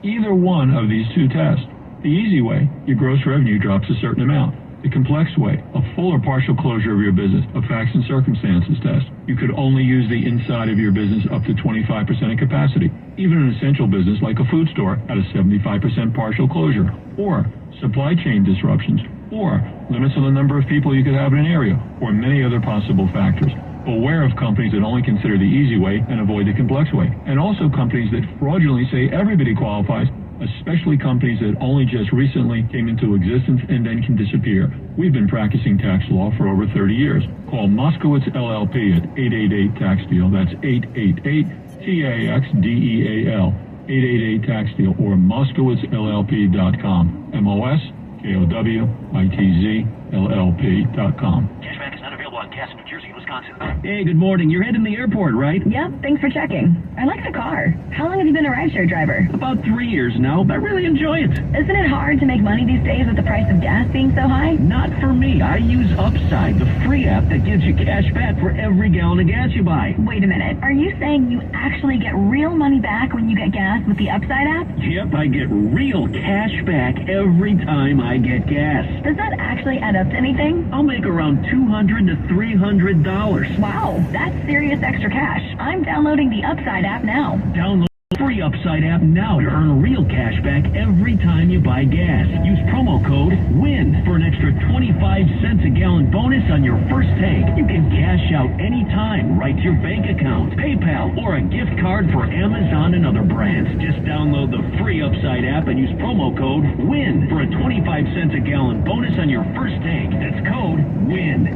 either one of these two tests. The easy way, your gross revenue drops a certain amount. The complex way, a full or partial closure of your business, a facts and circumstances test. You could only use the inside of your business up to 25% of capacity. Even an essential business like a food store at a 75% partial closure. Or supply chain disruptions. Or limits on the number of people you could have in an area. Or many other possible factors. Beware of companies that only consider the easy way and avoid the complex way. And also companies that fraudulently say everybody qualifies, especially companies that only just recently came into existence and then can disappear. We've been practicing tax law for over 30 years. Call Moskowitz LLP at 888-TAX-DEAL. That's 888-TAXDEAL. 888-TAX-DEAL or MoskowitzLLP.com. MoskowitzzLLP.com. Cashback is not available on gas in New Jersey and Wisconsin. Hey, good morning. You're heading to the airport, right? Yep, thanks for checking. I like the car. How long have you been a rideshare driver? About 3 years now, but I really enjoy it. Isn't it hard to make money these days with the price of gas being so high? Not for me. I use Upside, the free app that gives you cash back for every gallon of gas you buy. Wait a minute. Are you saying you actually get real money back when you get gas with the Upside app? Yep, I get real cash back every time I get gas. Does that actually add up to anything? I'll make around $200 to $300. Wow, that's serious extra cash. I'm downloading the Upside app now. Download the free Upside app now to earn real cash back every time you buy gas. Use promo code WIN for an extra 25 cents a gallon bonus on your first tank. You can cash out anytime right to your bank account, PayPal, or a gift card for Amazon and other brands. Just download the free Upside app and use promo code WIN for a 25 cents a gallon bonus on your first tank. That's code WIN.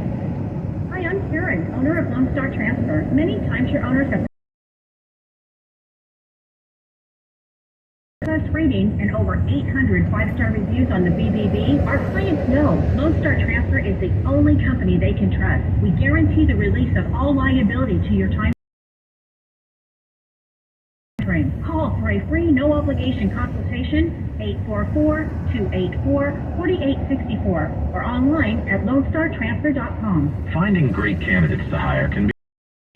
Hi, I'm Karen, owner of Lone Star Transfer. Many timeshare owners have rating and over 800 five-star reviews on the BBB. Our clients know Lone Star Transfer is the only company they can trust. We guarantee the release of all liability to your time frame. Call for a free, no-obligation consultation, 844-284-4864, or online at LoneStarTransfer.com. Finding great candidates to hire can be,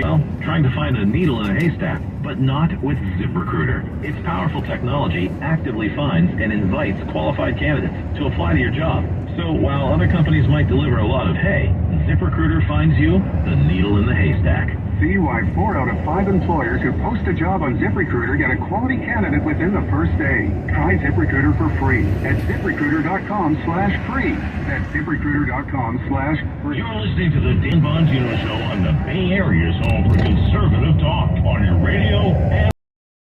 well, trying to find a needle in a haystack, but not with ZipRecruiter. Its powerful technology actively finds and invites qualified candidates to apply to your job. So while other companies might deliver a lot of hay, ZipRecruiter finds you the needle in the haystack. See why 4 out of 5 employers who post a job on ZipRecruiter get a quality candidate within the first day. Try ZipRecruiter for free at ZipRecruiter.com/free. That's ZipRecruiter.com/free. You're listening to the Dan Bongino Show on the Bay Area's home for conservative talk on your radio and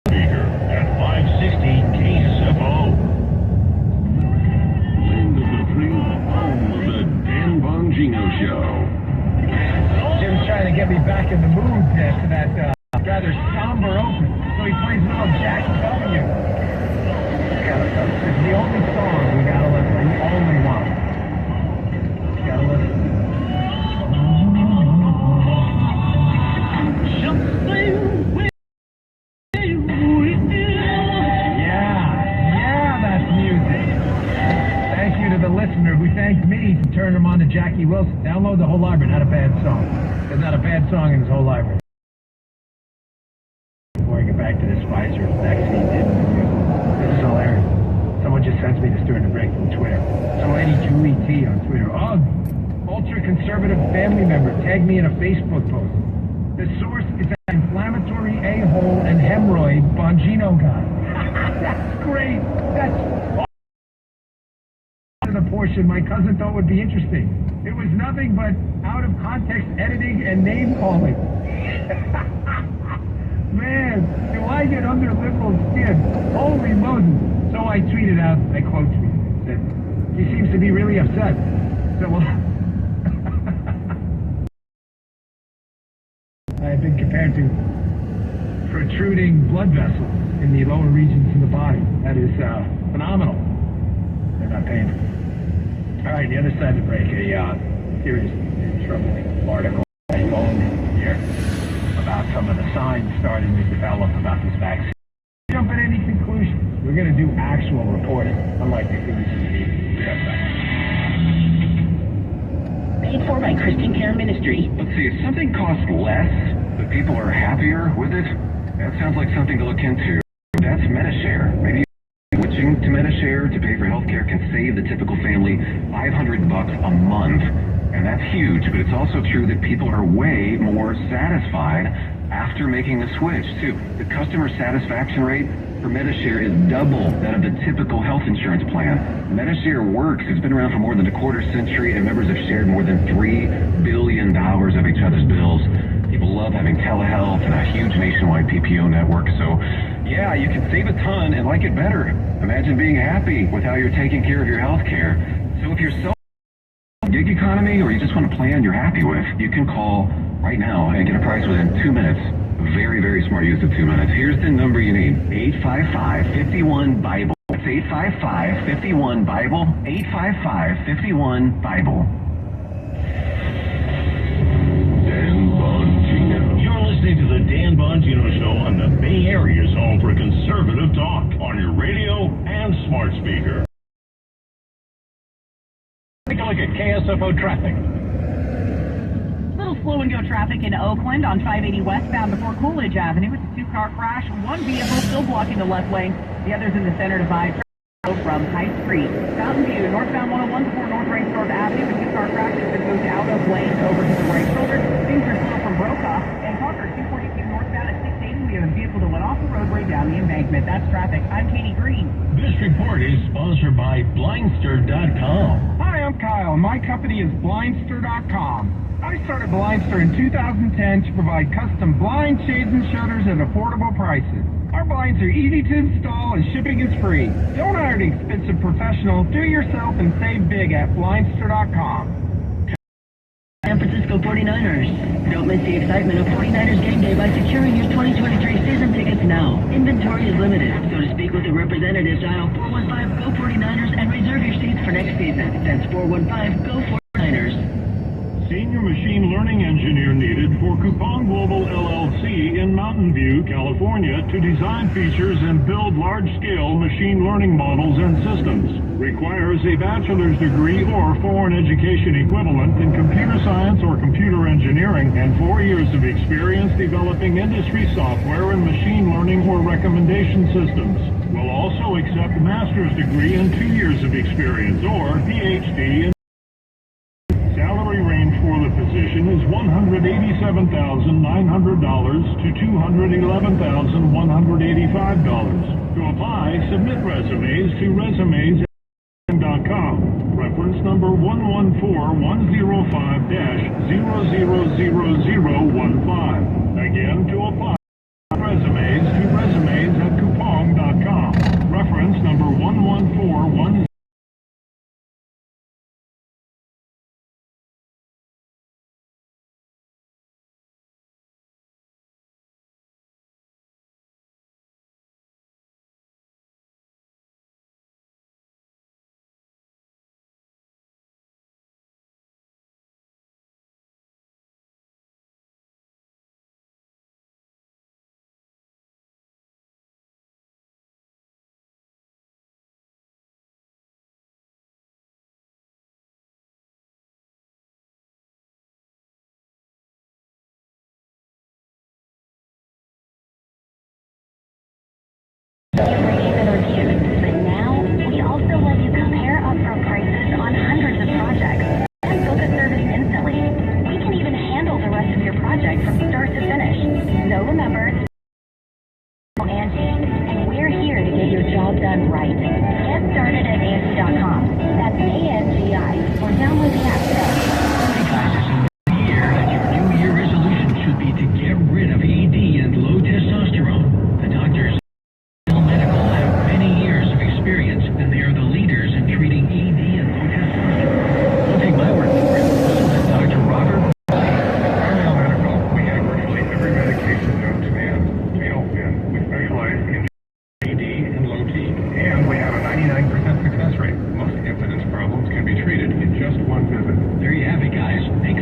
speaker at 560 KSFO. Land of the free, home of the Dan Bongino Show. Jim's trying to get me back in the mood to that rather somber open. So he plays a little Jack W. It's the only song we gotta listen to. The only one. You gotta listen. Yeah, that's music. Thank you to the listener who thanked me for turning him on to Jackie Wilson. Download the whole library, not a bad song. There's not a bad song in his whole library. Before I get back to this Pfizer vaccine, this is hilarious. Someone just sends me this during the break from Twitter. Some lady, Julie T on Twitter. Oh, ultra-conservative family member tagged me in a Facebook post. The source is an inflammatory a-hole and hemorrhoid Bongino guy. That's great. That's the portion my cousin thought would be interesting. It was nothing but out of context editing and name calling. Man, do I get under liberal skin? Holy Moses. So I tweeted out, I quote tweeted, that he seems to be really upset. So I have been compared to protruding blood vessels in the lower regions of the body. That is phenomenal. They're not painful. All right, the other side of the break, a serious troubling article I own here about some of the signs starting to develop about this vaccine. Jump at any conclusions. We're going to do actual reporting, unlike the things in the media. Paid for by Christian Care Ministry. Let's see, if something costs less, but people are happier with it, that sounds like something to look into. That's MetaShare. Maybe Medi-Share to pay for healthcare can save the typical family $500 a month. And that's huge, but it's also true that people are way more satisfied after making the switch, too. The customer satisfaction rate for Medi-Share is double that of the typical health insurance plan. Medi-Share works. It's been around for more than a quarter century, and members have shared more than $3 billion of each other's bills. People love having telehealth and a huge nationwide PPO network, so yeah, you can save a ton and like it better. Imagine being happy with how you're taking care of your health care. So if you're gig economy or you just want a plan you're happy with, you can call right now and get a price within 2 minutes. Very, very smart use of 2 minutes. Here's the number you need. 855-51-BIBLE. That's 855-51-BIBLE. 855-51-BIBLE. Dan Bongino. You're listening to the Dan Bongino Show on the Bay Area's home for conservative talk on your radio and smart speaker. Take a look at KSFO traffic. Little slow and go traffic in Oakland on 580 westbound before Coolidge Avenue. It's a two-car crash. One vehicle still blocking the left lane. The other's in the center divide from High Street. Mountain View, northbound 101 before North Rainstorm Avenue. A two-car crash as it goes out of lane over to the right shoulder. Things are slow from Brokaw. And Parker, 242 northbound at 680. We have a vehicle that went off the roadway down the embankment. That's traffic. I'm Katie Green. This report is sponsored by Blindster.com. Hi, I'm Kyle, and my company is Blindster.com. I started Blindster in 2010 to provide custom blind shades and shutters at affordable prices. Our blinds are easy to install and shipping is free. Don't hire an expensive professional. Do it yourself and save big at Blindster.com. San Francisco 49ers. Don't miss the excitement of 49ers game day by securing your 2023 season tickets now. Inventory is limited, so to speak with a representative, dial 415-GO-49ers and reserve your seats for next season. That's 415-GO-49ers. Senior machine learning engineer needed for Coupon Global LLC in Mountain View, California, to design features and build large-scale machine learning models and systems. Requires a bachelor's degree or foreign education equivalent in computer science or computer engineering and 4 years of experience developing industry software and machine learning or recommendation systems. Will also accept a master's degree and 2 years of experience or PhD in salary range for the position is $187,900 to $211,185. To apply, submit resumes to resumes@com. Reference number 114105-000015. Again, to apply, resumes to resumes@coupon.com. Reference number 1141. Rated and reviewed, but now we also let you compare upfront prices on hundreds of projects and book a service instantly. We can even handle the rest of your project from start to finish. So remember, Angie, and we're here to get your job done right. Get started at Angie.com. That's ANGI, or download the app today. Hey guys, it's a new year, and your New Year resolution should be to get rid of ED and low testosterone. The doctors Medical have many years of experience, and they are the leaders in treating ED and low testosterone. Don't take my word for it. Listen to Dr. Robert. At Medical, we have virtually every medication known to man to help men. We specialize in ED and low T, and we have a 99% success rate. Most impotence problems can be treated in just one visit. There you have it, guys. Make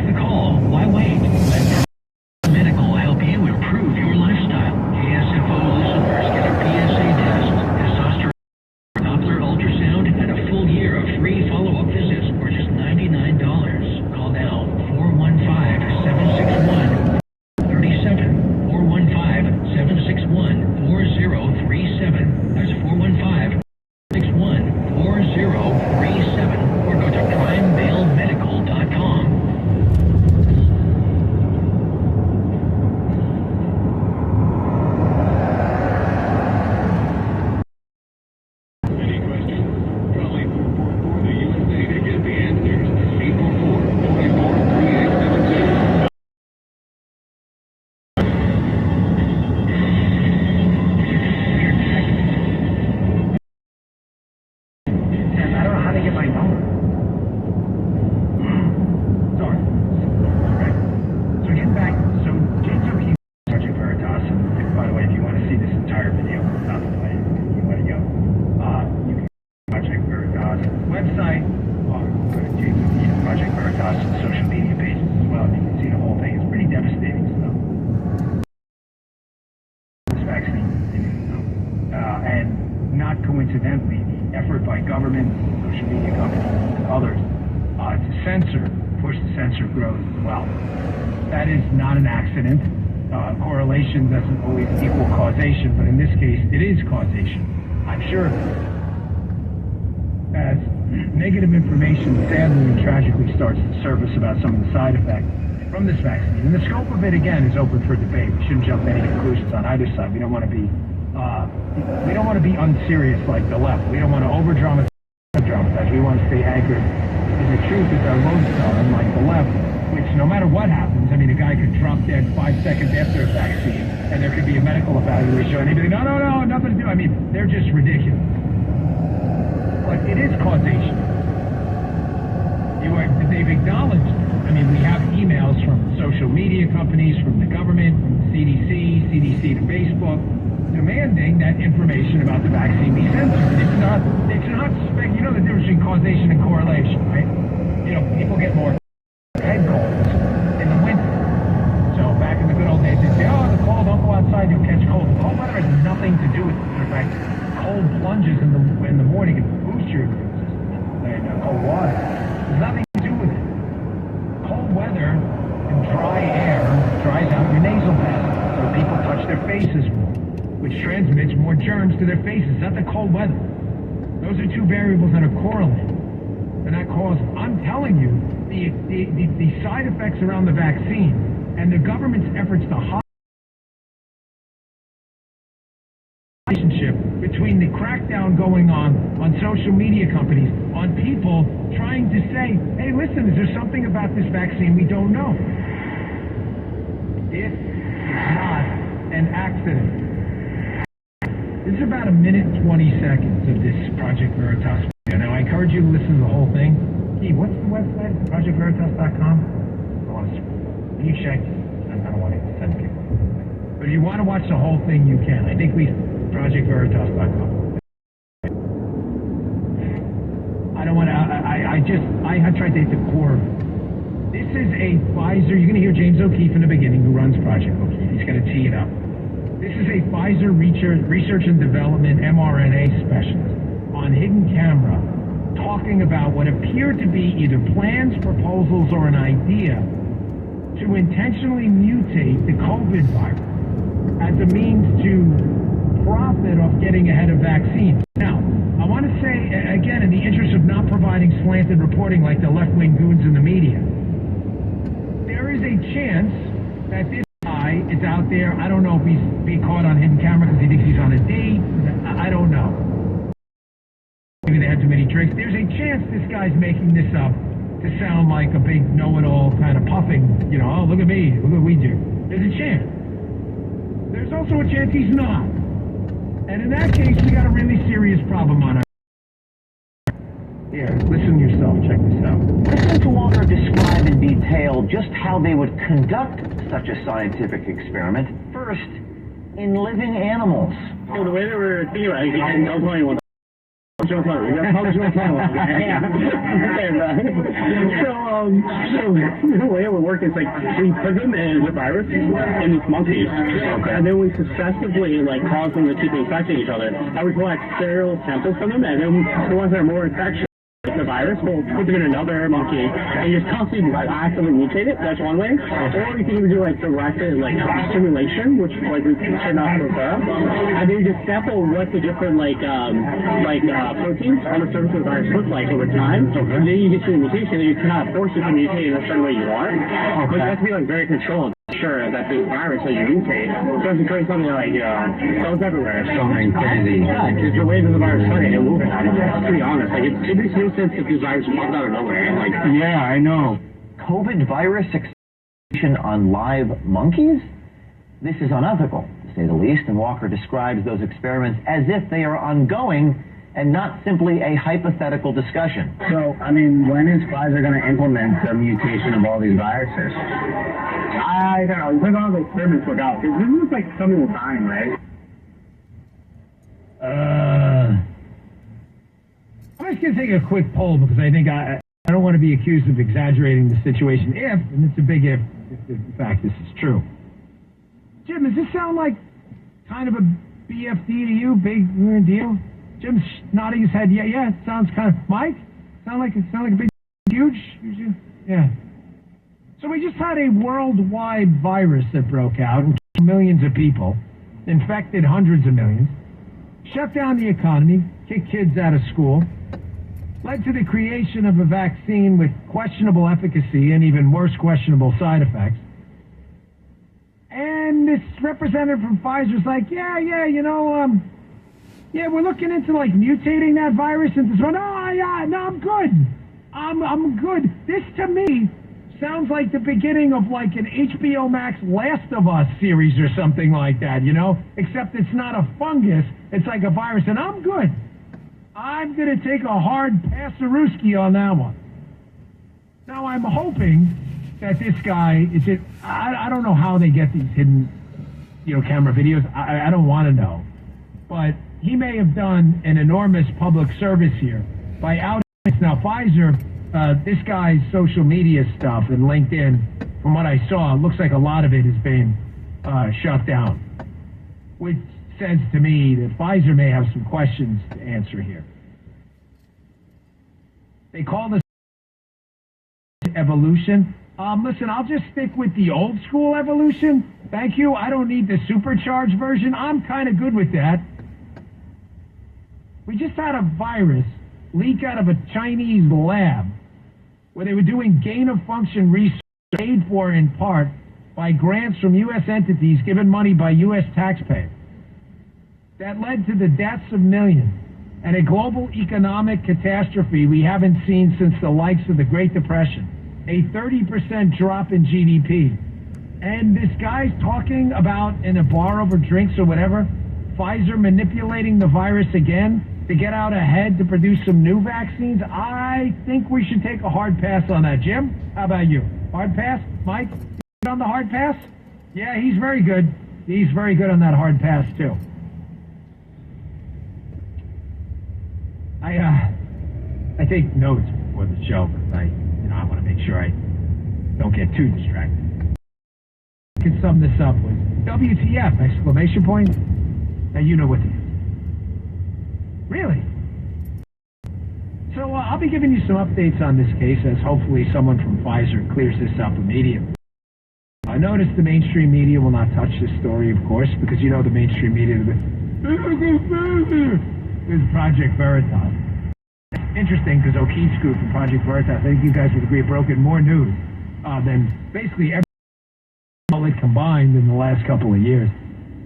website, or go to Project Veritas social media pages as well. You can see the whole thing. It's pretty devastating stuff. This vaccine, and not coincidentally, the effort by government, social media companies, and others to push the censor growth as well. That is not an accident. Correlation doesn't always equal causation, but in this case, it is causation. I'm sure of it. As negative information sadly and tragically starts to surface about some of the side effects from this vaccine, and the scope of it again is open for debate. We shouldn't jump to any conclusions on either side. We don't want to be unserious like the left. We don't want to over dramatize. We want to stay anchored in the truth as our lodestar, unlike the left, which no matter what happens, I mean, a guy could drop dead 5 seconds after a vaccine, and there could be a medical evaluation, and he'd be like, no, nothing to do. I mean, they're just ridiculous. But it is causation. They've acknowledged. I mean, we have emails from social media companies, from the government, from the CDC to Facebook, demanding that information about the vaccine be censored. It's not, you know the difference between causation and correlation, right? You know, people get more head colds in the winter. So back in the good old days, they'd say, the cold, don't go outside, you'll catch cold. The cold weather has nothing to do with it. In fact, cold plunges in the morning can boost your immune system, and cold water has nothing to do with it. Cold weather and dry air dries out your nasal passages, so people touch their faces more, which transmits more germs to their faces. Not the cold weather. Those are two variables that are correlated. They're not causal. I'm telling you, the side effects around the vaccine and the government's efforts to hide the relationship between the crackdown going on social media companies, on people trying to say, hey, listen, is there something about this vaccine we don't know? It is not an accident. This is about 1 minute 20 seconds of this Project Veritas video. Now, I encourage you to listen to the whole thing. Hey, what's the website? ProjectVeritas.com? Can you check? I don't want to send people. But if you want to watch the whole thing, you can. I think ProjectVeritas.com. I don't want to, I tried to hit the core. This is a Pfizer, you're going to hear James O'Keefe in the beginning, who runs Project O'Keefe. He's going to tee it up. This is a Pfizer research and development mRNA specialist on hidden camera talking about what appear to be either plans, proposals, or an idea to intentionally mutate the COVID virus as a means to profit off getting ahead of vaccines. Now, I want to say, again, in the interest of not providing slanted reporting like the left-wing goons in the media, there is a chance that this guy is out there. I don't know if he's being caught on hidden camera because he thinks he's on a date. I don't know. Maybe they had too many drinks. There's a chance this guy's making this up to sound like a big know-it-all kind of puffing, oh, look at me, look what we do. There's a chance. There's also a chance he's not. And in that case, we got a really serious problem on our hands. Here, listen yourself, check this out. Listen to Walker describe in detail just how they would conduct such a scientific experiment, first in living animals. So the way that we're thinking about it, and don't tell anyone. So the way it would work is like we put them in the virus in these monkeys, and then we successively cause them to keep infecting each other. And we collect sterile samples from them, and then the ones that are more infectious the virus, we'll put them in another monkey and just constantly actively mutate it. That's one way. Or we can even do directed simulation, which we should not prefer. And then you just sample what the different proteins on the surface of the virus look like over time. And then you get to the mutation, and you cannot force it to mutate in a certain way you want. But you have to be very controlled. Sure that this virus that you mutate doesn't create something cells everywhere. Something crazy. Yeah, it's the way that the virus started and moving. To be honest, it makes no sense if this virus popped out of nowhere. Yeah, I know. COVID virus experimentation on live monkeys? This is unethical, to say the least, and Walker describes those experiments as if they are ongoing and not simply a hypothetical discussion. So, when is Pfizer going to implement the mutation of all these viruses? I don't know. When all the experiments work out, because this looks like something will dying, right? I'm going to just going to take a quick poll because I think I don't want to be accused of exaggerating the situation if, and it's a big if in fact this is true. Jim, does this sound like kind of a BFD to you? Big deal? Jim's nodding his head. Yeah, it sounds kind of... Mike? Sound like a big, huge? Yeah. So we just had a worldwide virus that broke out and killed millions of people, infected hundreds of millions, shut down the economy, kicked kids out of school, led to the creation of a vaccine with questionable efficacy and even worse questionable side effects. And this representative from Pfizer's like, we're looking into like mutating that virus into this one. I'm good. I'm good. This to me sounds like the beginning of like an HBO Max Last of Us series or something like that, except it's not a fungus, it's like a virus, and I'm good. I'm going to take a hard passerooski on that one. Now I'm hoping that this guy, I don't know how they get these hidden, camera videos. I don't want to know. But he may have done an enormous public service here by outing this. Now Pfizer, this guy's social media stuff and LinkedIn, from what I saw, it looks like a lot of it is being shut down, which says to me that Pfizer may have some questions to answer here. They call this evolution. Listen, I'll just stick with the old school evolution. Thank you. I don't need the supercharged version. I'm kind of good with that. We just had a virus leak out of a Chinese lab where they were doing gain-of-function research paid for in part by grants from U.S. entities given money by U.S. taxpayers. That led to the deaths of millions and a global economic catastrophe we haven't seen since the likes of the Great Depression, a 30% drop in GDP. And this guy's talking about in a bar over drinks or whatever, Pfizer manipulating the virus again to get out ahead to produce some new vaccines. I think we should take a hard pass on that. Jim, how about you? Hard pass? Mike, on the hard pass? Yeah, he's very good. He's very good on that hard pass too. I take notes before the show because I want to make sure I don't get too distracted. I can sum this up with WTF, exclamation point. Now you know what it is. Really? So I'll be giving you some updates on this case as hopefully someone from Pfizer clears this up immediately. I noticed the mainstream media will not touch this story, of course, because the mainstream media is Project Veritas. Interesting, because O'Keefe's group from Project Veritas, I think you guys would agree, broke in more news than basically all it combined in the last couple of years.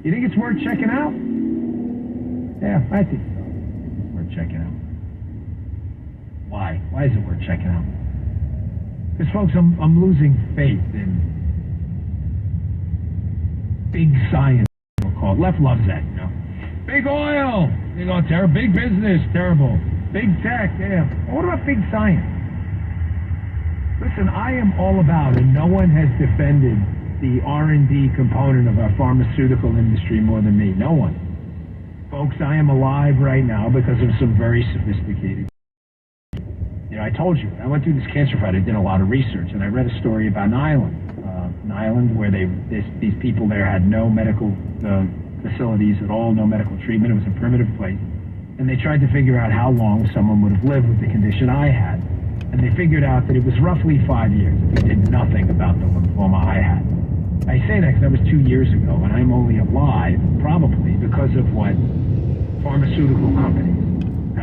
You think it's worth checking out? Yeah, I think so. It's worth checking out. Why? Why is it worth checking out? Because, folks, I'm losing faith in big science, we'll call it. Left loves that, Big oil! Terrible. Big business, terrible. Big tech, yeah. What about big science? Listen, I am all about, and no one has defended the R&D component of our pharmaceutical industry more than me. No one. Folks, I am alive right now because of some very sophisticated. I told you, I went through this cancer fight. I did a lot of research, and I read a story about an island where these people there had no medical facilities at all, no medical treatment. It was a primitive place. And they tried to figure out how long someone would have lived with the condition I had. And they figured out that it was roughly 5 years if they did nothing about the lymphoma I had. I say that because that was 2 years ago, and I'm only alive, probably because of what pharmaceutical companies